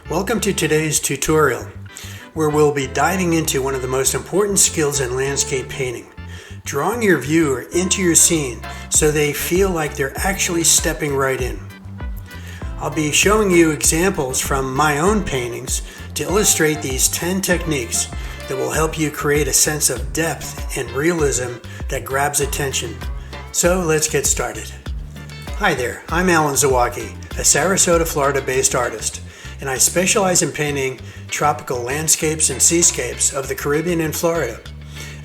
Welcome to today's tutorial, where we'll be diving into one of the most important skills in landscape painting, drawing your viewer into your scene so they feel like they're actually stepping right in. I'll be showing you examples from my own paintings to illustrate these 10 techniques that will help you create a sense of depth and realism that grabs attention. So let's get started. Hi there, I'm Alan Zawacki, a Sarasota, Florida-based artist, and I specialize in painting tropical landscapes and seascapes of the Caribbean and Florida.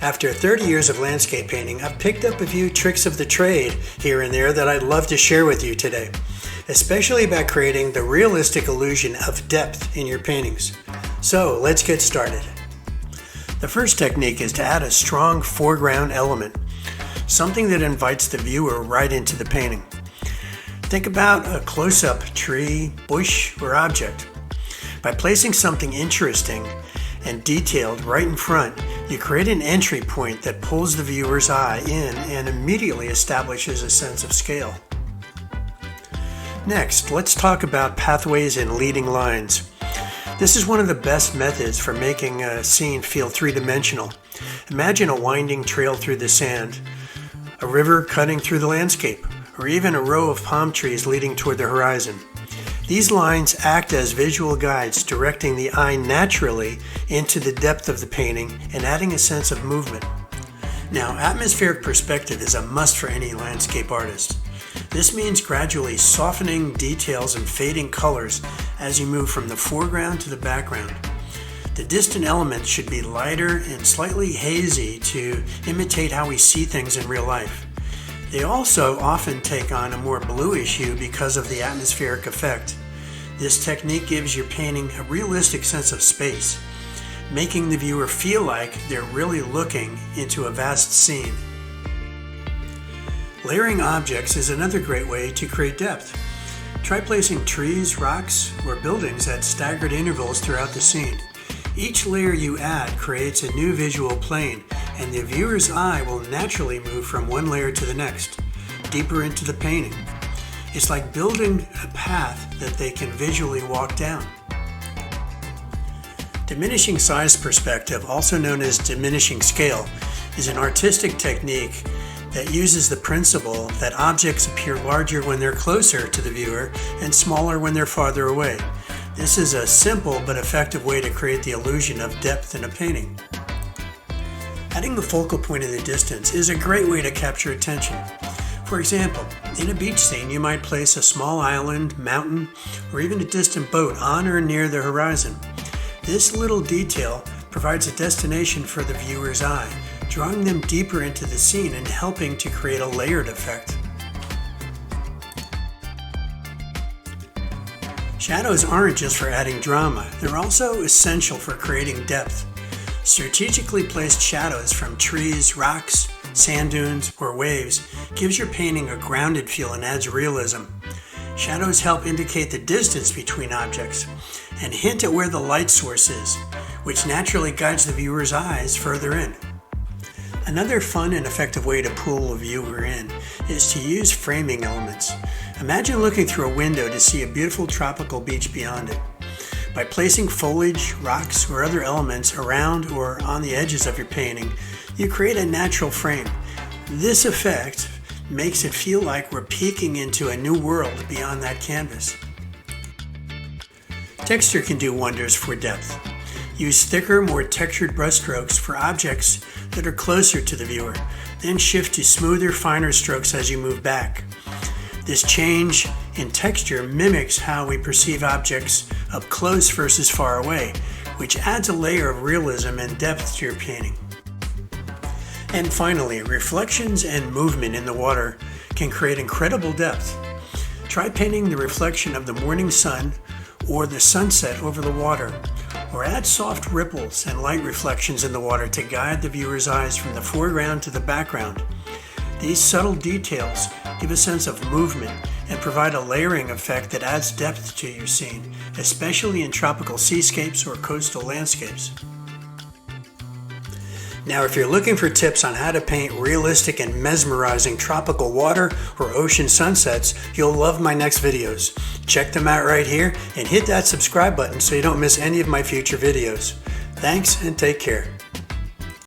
After 30 years of landscape painting, I've picked up a few tricks of the trade here and there that I'd love to share with you today, especially about creating the realistic illusion of depth in your paintings. So let's get started. The first technique is to add a strong foreground element, something that invites the viewer right into the painting. Think about a close-up tree, bush, or object. By placing something interesting and detailed right in front, you create an entry point that pulls the viewer's eye in and immediately establishes a sense of scale. Next, let's talk about pathways and leading lines. This is one of the best methods for making a scene feel three-dimensional. Imagine a winding trail through the sand, a river cutting through the landscape, or even a row of palm trees leading toward the horizon. These lines act as visual guides, directing the eye naturally into the depth of the painting and adding a sense of movement. Now, atmospheric perspective is a must for any landscape artist. This means gradually softening details and fading colors as you move from the foreground to the background. The distant elements should be lighter and slightly hazy to imitate how we see things in real life. They also often take on a more bluish hue because of the atmospheric effect. This technique gives your painting a realistic sense of space, making the viewer feel like they're really looking into a vast scene. Layering objects is another great way to create depth. Try placing trees, rocks, or buildings at staggered intervals throughout the scene. Each layer you add creates a new visual plane, and the viewer's eye will naturally move from one layer to the next, deeper into the painting. It's like building a path that they can visually walk down. Diminishing size perspective, also known as diminishing scale, is an artistic technique that uses the principle that objects appear larger when they're closer to the viewer and smaller when they're farther away. This is a simple but effective way to create the illusion of depth in a painting. Adding the focal point in the distance is a great way to capture attention. For example, in a beach scene, you might place a small island, mountain, or even a distant boat on or near the horizon. This little detail provides a destination for the viewer's eye, drawing them deeper into the scene and helping to create a layered effect. Shadows aren't just for adding drama, they're also essential for creating depth. Strategically placed shadows from trees, rocks, sand dunes, or waves gives your painting a grounded feel and adds realism. Shadows help indicate the distance between objects and hint at where the light source is, which naturally guides the viewer's eyes further in. Another fun and effective way to pull a viewer in is to use framing elements. Imagine looking through a window to see a beautiful tropical beach beyond it. By placing foliage, rocks, or other elements around or on the edges of your painting, you create a natural frame. This effect makes it feel like we're peeking into a new world beyond that canvas. Texture can do wonders for depth. Use thicker, more textured brushstrokes for objects that are closer to the viewer, then shift to smoother, finer strokes as you move back. This change in texture mimics how we perceive objects up close versus far away, which adds a layer of realism and depth to your painting. And finally, reflections and movement in the water can create incredible depth. Try painting the reflection of the morning sun or the sunset over the water, or add soft ripples and light reflections in the water to guide the viewer's eyes from the foreground to the background. These subtle details give a sense of movement and provide a layering effect that adds depth to your scene, especially in tropical seascapes or coastal landscapes. Now, if you're looking for tips on how to paint realistic and mesmerizing tropical water or ocean sunsets, you'll love my next videos. Check them out right here and hit that subscribe button so you don't miss any of my future videos. Thanks and take care.